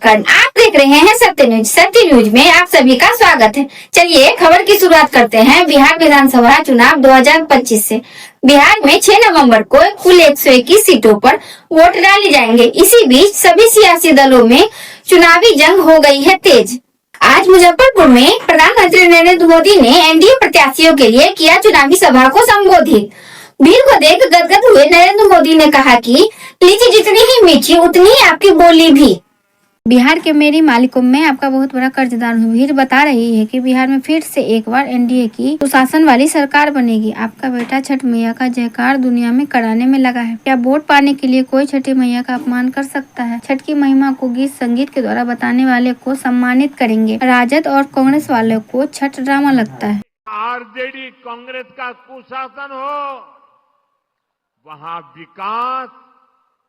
कर्ण। आप देख रहे हैं सत्य न्यूज। सत्य न्यूज में आप सभी का स्वागत है। चलिए खबर की शुरुआत करते हैं बिहार विधानसभा चुनाव 2025 से। बिहार में 6 नवंबर को कुल 121 सीटों पर वोट डाले जाएंगे। इसी बीच सभी सियासी दलों में चुनावी जंग हो गई है तेज। आज मुजफ्फरपुर में प्रधानमंत्री नरेंद्र मोदी ने एनडीए प्रत्याशियों के लिए किया चुनावी सभा को संबोधित। भीड़ को देख गदगद हुए नरेंद्र मोदी ने कहा कि लीची जितनी ही मीठी उतनी ही आपकी बोली भी। बिहार के मेरी मालिकों में आपका बहुत बड़ा कर्जदार हूँ। भीड़ बता रही है कि बिहार में फिर से एक बार एनडीए की सुशासन वाली सरकार बनेगी। आपका बेटा छठ मैया का जयकार दुनिया में कराने में लगा है। क्या वोट पाने के लिए कोई छठी मैया का अपमान कर सकता है? छठ की महिमा को गीत संगीत के द्वारा बताने वाले को सम्मानित करेंगे। राजद और कांग्रेस वालों को छठ ड्रामा लगता है। आरजेडी कांग्रेस का कुशासन हो, वहां विकास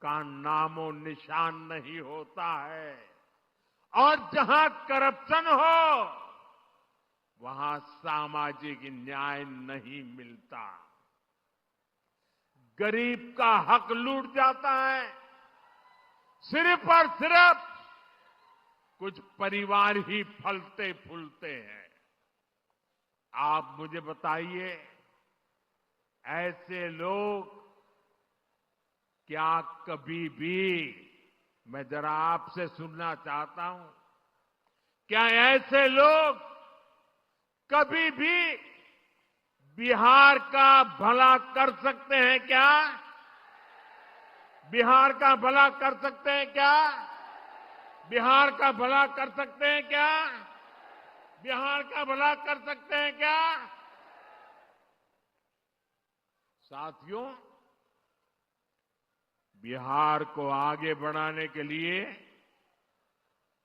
का नामो निशान नहीं होता है, और जहां करप्शन हो वहां सामाजिक न्याय नहीं मिलता। गरीब का हक लूट जाता है। सिर्फ और सिर्फ कुछ परिवार ही फलते फूलते हैं। आप मुझे बताइए, ऐसे लोग क्या कभी भी, मैं जरा आपसे सुनना चाहता हूं, क्या ऐसे लोग कभी भी बिहार का भला कर सकते हैं क्या? बिहार का भला कर सकते हैं क्या? बिहार का भला कर सकते हैं क्या? बिहार का भला कर सकते हैं क्या? साथियों, बिहार को आगे बढ़ाने के लिए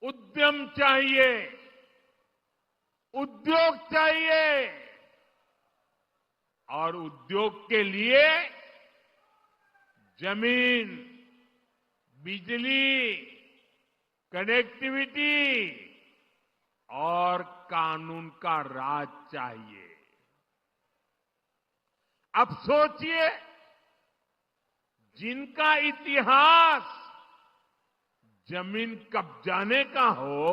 उद्यम चाहिए, उद्योग चाहिए, और उद्योग के लिए जमीन, बिजली, कनेक्टिविटी और कानून का राज चाहिए। अब सोचिए, जिनका इतिहास जमीन कब्जाने का हो,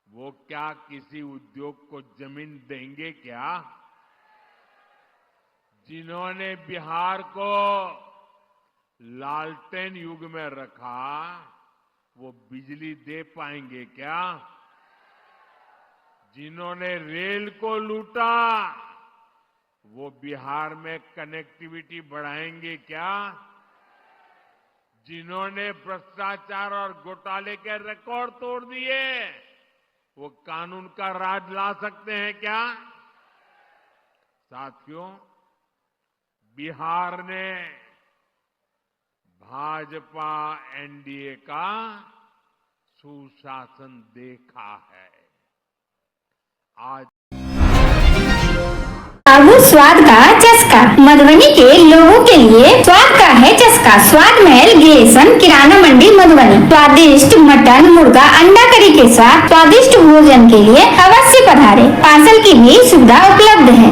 वो क्या किसी उद्योग को जमीन देंगे क्या? जिन्होंने बिहार को लालटेन युग में रखा, वो बिजली दे पाएंगे क्या? जिन्होंने रेल को लूटा, वो बिहार में कनेक्टिविटी बढ़ाएंगे क्या? जिन्होंने भ्रष्टाचार और घोटाले के रिकॉर्ड तोड़ दिए, वो कानून का राज ला सकते हैं क्या? साथियों, बिहार ने भाजपा एनडीए का सुशासन देखा है। आज अब स्वाद का चस्का। मधुबनी के लोगों के लिए स्वाद का है चस्का। स्वाद महल गिलेसन किराना मंडी मधुबनी। स्वादिष्ट मटन, मुर्गा, अंडा करी के साथ स्वादिष्ट भोजन के लिए अवश्य पधारे। पार्सल की भी सुविधा उपलब्ध है।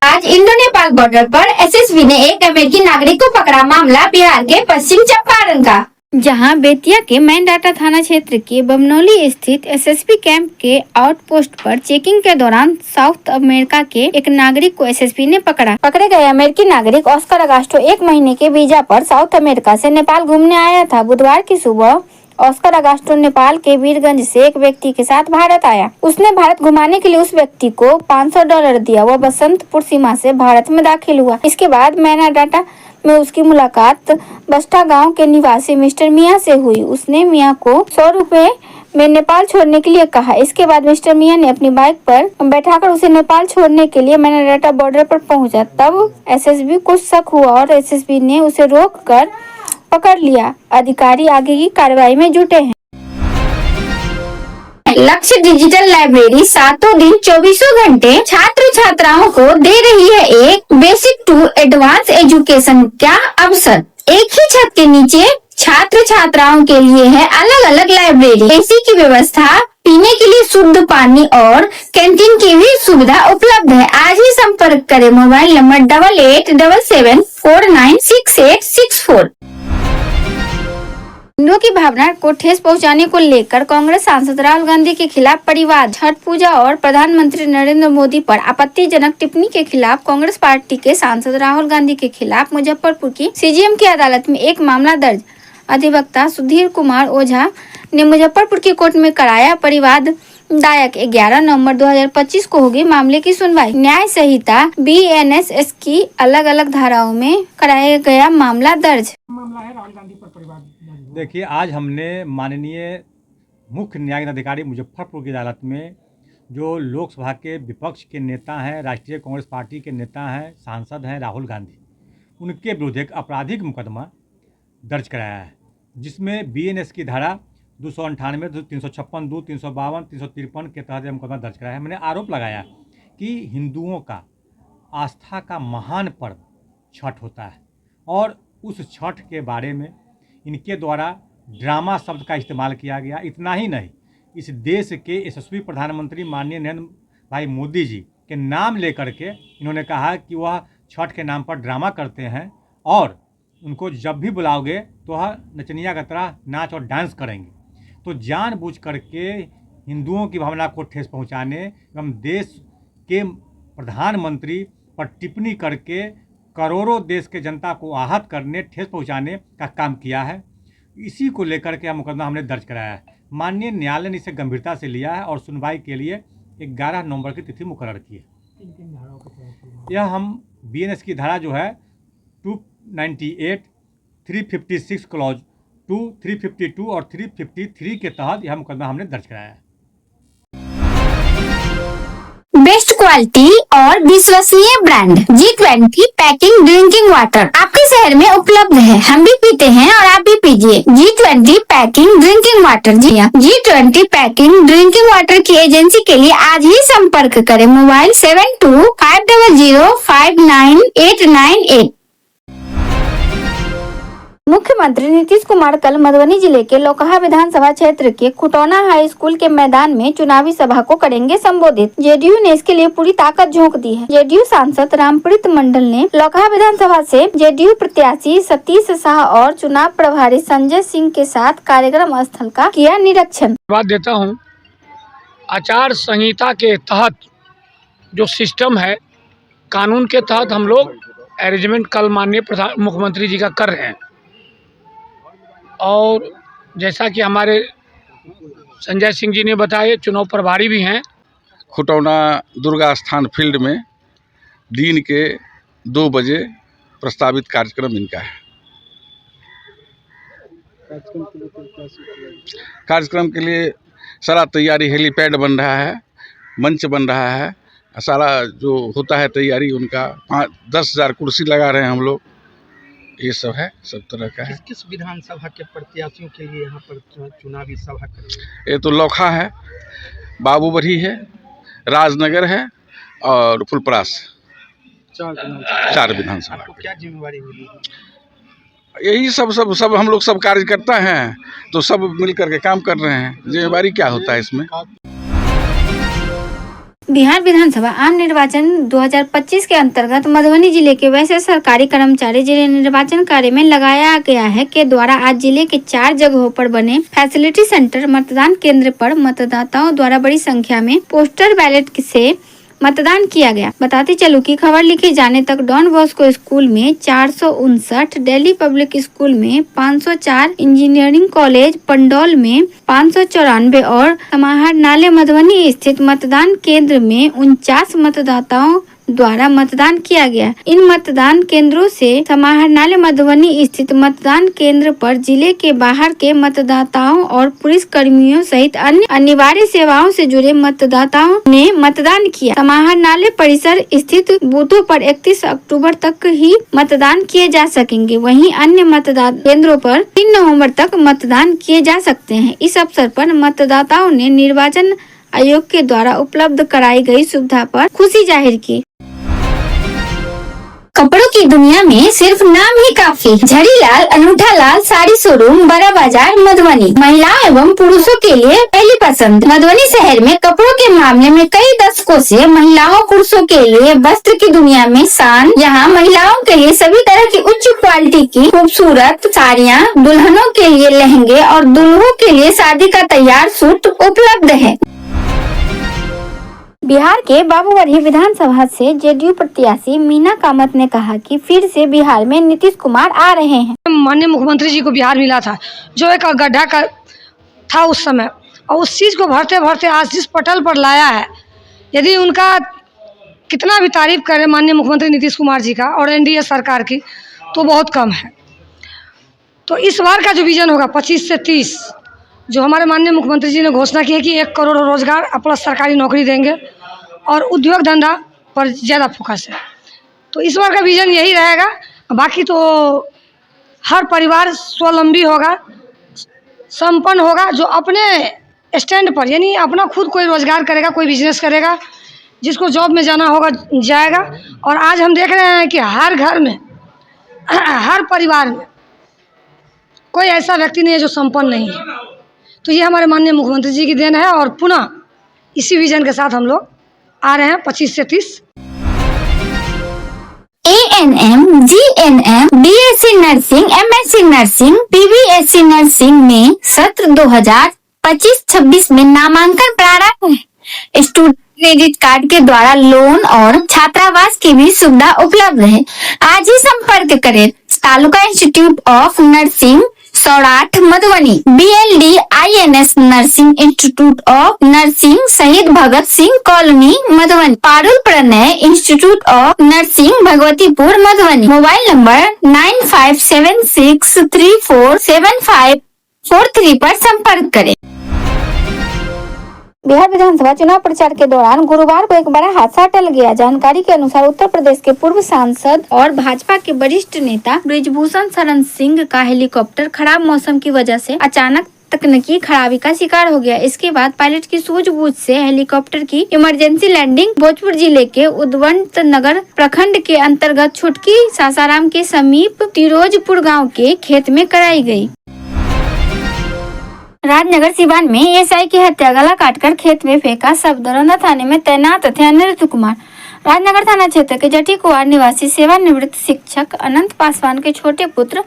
आज इंडो नेपाल बॉर्डर पर एसएसबी ने एक अमेरिकी नागरिक को पकड़ा। मामला बिहार के पश्चिम चंपारण का, जहां बेतिया के मैनडाटा थाना क्षेत्र के बमनौली स्थित एसएसबी कैंप के आउटपोस्ट पर चेकिंग के दौरान साउथ अमेरिका के एक नागरिक को एसएसबी ने पकड़ा। पकड़े गए अमेरिकी नागरिक ऑस्कर अगास्टो 1 महीने के वीजा पर साउथ अमेरिका से नेपाल घूमने आया था। बुधवार की सुबह ऑस्कर अगास्टो नेपाल के वीरगंज से एक व्यक्ति के साथ भारत आया। उसने भारत घुमाने के लिए उस व्यक्ति को $500 दिया। वह बसंतपुर सीमा से भारत में दाखिल हुआ। इसके बाद मैनाडाटा में उसकी मुलाकात बस्टा गांव के निवासी मिस्टर मियां से हुई। उसने मियां को 100 रुपए में नेपाल छोड़ने के लिए कहा। इसके बाद मिस्टर मियां ने अपनी बाइक पर बैठाकर उसे नेपाल छोड़ने के लिए मैनाडाटा बॉर्डर पर पहुंचा। तब एसएसबी को शक हुआ और एसएसबी ने उसे रोककर पकड़ लिया। अधिकारी आगे की कार्रवाई में जुटे हैं। लक्ष्य डिजिटल लाइब्रेरी सातों दिन 24 घंटे छात्र छात्राओं को दे रही है एक बेसिक टू एडवांस एजुकेशन का अवसर। एक ही छत के नीचे छात्र छात्राओं के लिए है अलग अलग लाइब्रेरी, एसी की व्यवस्था, पीने के लिए शुद्ध पानी और कैंटीन की भी सुविधा उपलब्ध है। आज ही संपर्क करें। Mobile number 8877496864। हिंदुओं की भावना को ठेस पहुंचाने को लेकर कांग्रेस सांसद राहुल गांधी के खिलाफ परिवाद, छठ पूजा और प्रधानमंत्री नरेंद्र मोदी पर आपत्तिजनक टिप्पणी के खिलाफ कांग्रेस पार्टी के सांसद राहुल गांधी के खिलाफ मुजफ्फरपुर की सीजेएम की अदालत में एक मामला दर्ज। अधिवक्ता सुधीर कुमार ओझा ने मुजफ्फरपुर की कोर्ट में कराया परिवाद दायक। 11 नवंबर 2025 को होगी मामले की सुनवाई। न्याय संहिता बीएनएसएस की अलग अलग धाराओं में कराया गया मामला दर्ज। मामला है राहुल गांधी पर परिवाद। देखिए, आज हमने माननीय मुख्य न्यायिक अधिकारी मुजफ्फरपुर की अदालत में जो लोकसभा के विपक्ष के नेता हैं, राष्ट्रीय कांग्रेस पार्टी के नेता हैं, सांसद हैं राहुल गांधी, उनके विरुद्ध एक आपराधिक मुकदमा दर्ज कराया है, जिसमें बीएनएस की धारा 298, 356, 2, 352, 353 के तहत यह मुकदमा दर्ज कराया है। मैंने आरोप लगाया कि हिंदुओं का आस्था का महान पर्व छठ होता है और उस छठ के बारे में इनके द्वारा ड्रामा शब्द का इस्तेमाल किया गया। इतना ही नहीं, इस देश के यशस्वी प्रधानमंत्री माननीय नरेंद्र भाई मोदी जी के नाम लेकर के इन्होंने कहा कि वह छठ के नाम पर ड्रामा करते हैं और उनको जब भी बुलाओगे तो वह नचनिया की तरह नाच और डांस करेंगे। तो जानबूझ करके हिंदुओं की भावना को ठेस पहुंचाने एवं देश के प्रधानमंत्री पर टिप्पणी करके करोड़ों देश के जनता को आहत करने, ठेस पहुंचाने का काम किया है। इसी को लेकर के यह मुकदमा हमने दर्ज कराया है। माननीय न्यायालय ने इसे गंभीरता से लिया है और सुनवाई के लिए 11 नवंबर की तिथि मुकर्रर की है। यह हम बीएनएस की धारा जो है 298, 356 क्लॉज 2, 352 और 353 के तहत यह मुकदमा हमने दर्ज कराया है। बेस्ट क्वालिटी और विश्वसनीय brand G20 packing drinking water आपके शहर में उपलब्ध है। हम भी पीते हैं और आप भी पीजिए G20 पैकिंग ड्रिंकिंग वाटर। जी हाँ, G20 पैकिंग ड्रिंकिंग वाटर की एजेंसी के लिए आज ही संपर्क करें। मोबाइल 7250059898। मुख्यमंत्री नीतीश कुमार कल मधुबनी जिले के लोकहा विधानसभा क्षेत्र के खुटौना हाई स्कूल के मैदान में चुनावी सभा को करेंगे संबोधित। जेडीयू ने इसके लिए पूरी ताकत झोंक दी है। जेडीयू सांसद रामप्रीत मंडल ने लोकहा विधानसभा से जेडीयू प्रत्याशी सतीश शाह और चुनाव प्रभारी संजय सिंह के साथ कार्यक्रम स्थल का किया निरीक्षण। बात देता हूँ, आचार संहिता के तहत जो सिस्टम है, कानून के तहत हम लोग अरेंजमेंट कल माननीय मुख्यमंत्री जी का कर रहे हैं और जैसा कि हमारे संजय सिंह जी ने बताया, चुनाव प्रभारी भी हैं। खुटौना दुर्गा स्थान फील्ड में दिन के 2 बजे प्रस्तावित कार्यक्रम इनका है। कार्यक्रम के लिए सारा तैयारी, हेलीपैड बन रहा है, मंच बन रहा है, सारा जो होता है तैयारी उनका 10,000 कुर्सी लगा रहे हैं हम लोग। ये सब है, सब तरह का है। किस विधानसभा के प्रत्याशियों के लिए यहाँ पर चुनावी सभा करेंगे? ये तो लोखा है, बाबूबढ़ी है, राजनगर है और फुलपरास, 4 विधानसभा। आपको क्या जिम्मेवारी मिली? यही सब हम लोग सब कार्यकर्ता हैं, तो सब मिलकर के काम कर रहे हैं। जिम्मेवारी क्या होता है इसमें? बिहार विधानसभा आम निर्वाचन 2025 के अंतर्गत मधुबनी जिले के वैसे सरकारी कर्मचारी जिले निर्वाचन कार्य में लगाया गया है के द्वारा आज जिले के 4 जगहों पर बने फैसिलिटी सेंटर मतदान केंद्र पर मतदाताओं द्वारा बड़ी संख्या में पोस्टर बैलेट से मतदान किया गया। बताते चलो कि खबर लिखे जाने तक डॉन बॉस्को स्कूल में 459, दिल्ली पब्लिक स्कूल में 504, इंजीनियरिंग कॉलेज पंडौल में 594 और समाहर नाले मधुबनी स्थित मतदान केंद्र में 49 मतदाताओं द्वारा मतदान किया गया। इन मतदान केंद्रों से समाहर नाले मधुबनी स्थित मतदान केंद्र पर जिले के बाहर के मतदाताओं और पुलिस कर्मियों सहित अन्य अनिवार्य सेवाओं से जुड़े मतदाताओं ने मतदान किया। समाहर नाले परिसर स्थित बूथों पर 31 अक्टूबर तक ही मतदान किए जा सकेंगे। वहीं अन्य मतदान केंद्रों पर 3 नवंबर तक मतदान किए जा सकते हैं। इस अवसर पर मतदाताओं ने निर्वाचन आयोग के द्वारा उपलब्ध कराई गई सुविधा पर खुशी जाहिर की। कपड़ों की दुनिया में सिर्फ नाम ही काफी। झड़ीलाल अनूठा लाल साड़ी शोरूम, बड़ा बाजार, मधुबनी। महिलाओं एवं पुरुषों के लिए पहली पसंद। मधुबनी शहर में कपड़ों के मामले में कई दशकों से महिलाओं पुरुषों के लिए वस्त्र की दुनिया में शान। यहाँ महिलाओं के लिए सभी तरह की उच्च क्वालिटी की खूबसूरत साड़ियाँ, दुल्हनों के लिए लहंगे और दुल्हों के लिए शादी का तैयार सूट उपलब्ध है। बिहार के बाबूगढ़ी विधानसभा से जेडीयू प्रत्याशी मीना कामत ने कहा कि फिर से बिहार में नीतीश कुमार आ रहे हैं। माननीय मुख्यमंत्री जी को बिहार मिला था, जो एक गड्ढा का था उस समय, और उस चीज़ को भरते भरते आज जिस पटल पर लाया है, यदि उनका कितना भी तारीफ करें माननीय मुख्यमंत्री नीतीश कुमार जी का और एनडीए सरकार की, तो बहुत कम है। तो इस बार का जो विजन होगा 25 से 30, जो हमारे माननीय मुख्यमंत्री जी ने घोषणा की है कि 1 करोड़ रोजगार प्लस सरकारी नौकरी देंगे और उद्योग धंधा पर ज़्यादा फोकस है, तो इस बार का विजन यही रहेगा। बाकी तो हर परिवार स्वावलंबी होगा, संपन्न होगा, जो अपने स्टैंड पर यानी अपना खुद कोई रोजगार करेगा, कोई बिजनेस करेगा, जिसको जॉब में जाना होगा जाएगा। और आज हम देख रहे हैं कि हर घर में, हर परिवार में कोई ऐसा व्यक्ति नहीं है जो संपन्न नहीं है। तो ये हमारे माननीय मुख्यमंत्री जी की देन है और पुनः इसी विजन के साथ हम लोग आ रहे हैं 25 से 30। ANM, GNM, BSc nursing, MSc nursing, PBSc nursing में सत्र 2025-26 में नामांकन प्रारंभ है। स्टूडेंट क्रेडिट कार्ड के द्वारा लोन और छात्रावास की भी सुविधा उपलब्ध है। आज ही संपर्क करें Taluka institute of nursing Saurath Madhubani, BLD INS nursing institute of nursing Shaheed Bhagat Singh colony Madhubani, Parul Pranay institute of nursing Bhagwatipur Madhubani. Mobile number 9576347543 पर संपर्क करें। बिहार विधानसभा चुनाव प्रचार के दौरान गुरुवार को एक बड़ा हादसा टल गया। जानकारी के अनुसार उत्तर प्रदेश के पूर्व सांसद और भाजपा के वरिष्ठ नेता ब्रिजभूषण शरण सिंह का हेलीकॉप्टर खराब मौसम की वजह से अचानक तकनीकी खराबी का शिकार हो गया। इसके बाद पायलट की सूझबूझ से हेलीकॉप्टर की इमरजेंसी लैंडिंग भोजपुर जिले के उदवंत नगर प्रखंड के अंतर्गत छुटकी सासाराम के समीप तिरोजपुर गाँव के खेत में कराई गयी। राजनगर सिवान में एएसआई की हत्या, गला काटकर खेत में फेंका शव। दरौंदा थाने में तैनात थे अनिरुद्ध कुमार। राजनगर थाना क्षेत्र के जटी कुआर निवासी सेवानिवृत्त शिक्षक अनंत पासवान के छोटे पुत्र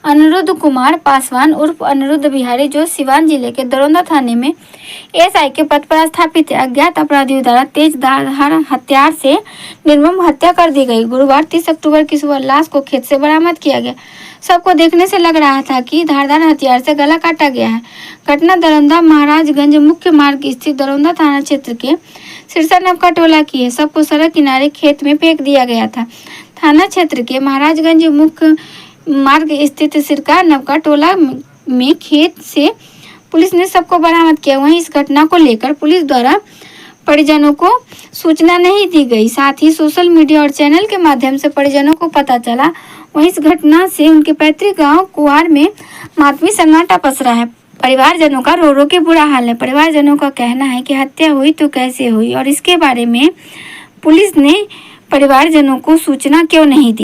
अनिरुद्ध कुमार पासवान उर्फ अनिरुद्ध बिहारी, जो सिवान जिले के दरौंदा थाने में एएसआई के पद पर स्थापित है, अज्ञात अपराधियों द्वारा तेज धार हथियार से निर्मम हत्या कर दी गई। गुरुवार 30 अक्टूबर की सुबह लाश को खेत से बरामद किया गया। सबको देखने से लग रहा था कि धारदार हथियार से गला काटा गया है। घटना दरौंदा महाराजगंज मुख्य मार्ग स्थित दरौंदा थाना क्षेत्र के सिरसा नवका टोला की है। सबको सड़क किनारे खेत में फेंक दिया गया था। थाना क्षेत्र के महाराजगंज मुख्य मार्ग स्थित सिरका नवका टोला में खेत से पुलिस ने सबको बरामद किया। वहीं इस घटना को लेकर पुलिस द्वारा परिजनों को सूचना नहीं दी गई। साथ ही सोशल मीडिया और चैनल के माध्यम से परिजनों को पता चला। वहीं इस घटना से उनके पैतृक गांव कुआर में मातमी सन्नाटा पसरा है। परिवारजनों का रो रो के बुरा हाल है। परिवारजनों का कहना है कि हत्या हुई तो कैसे हुई और इसके बारे में पुलिस ने परिवारजनों को सूचना क्यों नहीं दी।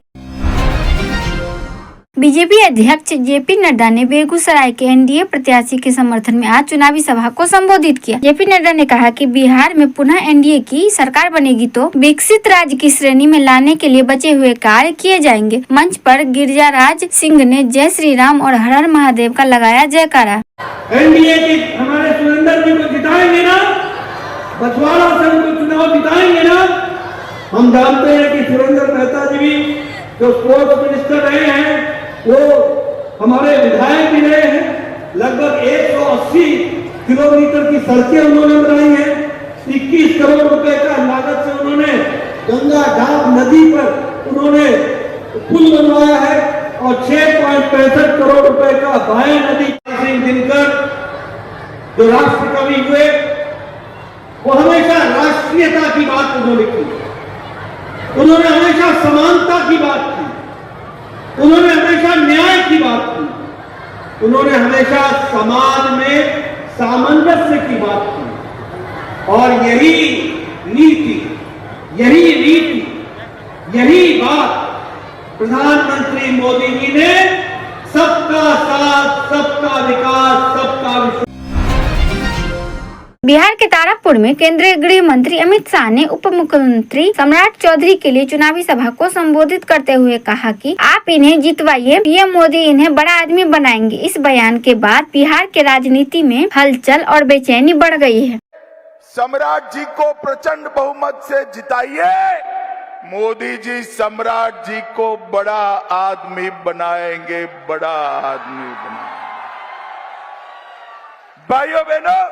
बीजेपी अध्यक्ष जेपी नड्डा ने बेगूसराय के एनडीए प्रत्याशी के समर्थन में आज चुनावी सभा को संबोधित किया। जेपी नड्डा ने कहा कि बिहार में पुनः एनडीए की सरकार बनेगी तो विकसित राज्य की श्रेणी में लाने के लिए बचे हुए कार्य किए जाएंगे। मंच पर गिरिजाराज सिंह ने जय श्री राम और हर हर महादेव का लगाया जयकारा। एनडीए के हमारे सुरेंद्र जी को जिताएंगे ना, बछवाड़ा से उनको चुनाव जिताएंगे ना। हम जानते हैं कि सुरेंद्र मेहता जी भी जो स्पोर्ट्स मिनिस्टर रहे हैं, वो हमारे विधायक भी रहे हैं। लगभग 180 किलोमीटर की सड़कें उन्होंने बनाई हैं। 21 करोड़ रुपए का लागत से उन्होंने गंगा घाट नदी पर उन्होंने पुल बनवाया है और 6.65 करोड़ रुपए का बाया नदी। सिंह दिनकर जो राष्ट्र कवि हुए, वो हमेशा राष्ट्रीयता की बात उन्होंने की। उन्होंने हमेशा समानता की बात की। उन्होंने हमेशा न्याय की बात की। उन्होंने हमेशा समाज में सामंजस्य की बात की। और यही नीति, यही रीति, यही बात प्रधानमंत्री मोदी जी ने सबका साथ, सबका विकास, सबका विश्वास। बिहार के तारापुर में केंद्रीय गृह मंत्री अमित शाह ने उप मुख्यमंत्री सम्राट चौधरी के लिए चुनावी सभा को संबोधित करते हुए कहा कि आप इन्हें जितवाइए, पीएम मोदी इन्हें बड़ा आदमी बनाएंगे। इस बयान के बाद बिहार के राजनीति में हलचल और बेचैनी बढ़ गई है। सम्राट जी को प्रचंड बहुमत से जिताइए, मोदी जी सम्राट जी को बड़ा आदमी बनाएंगे, बड़ा आदमी बनाएंगे। भाइयों बहनों,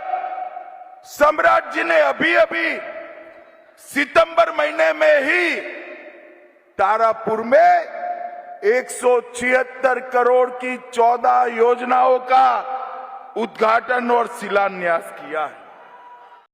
सम्राट जी ने अभी अभी सितंबर महीने में ही तारापुर में 176 करोड़ की 14 योजनाओं का उद्घाटन और शिलान्यास किया है।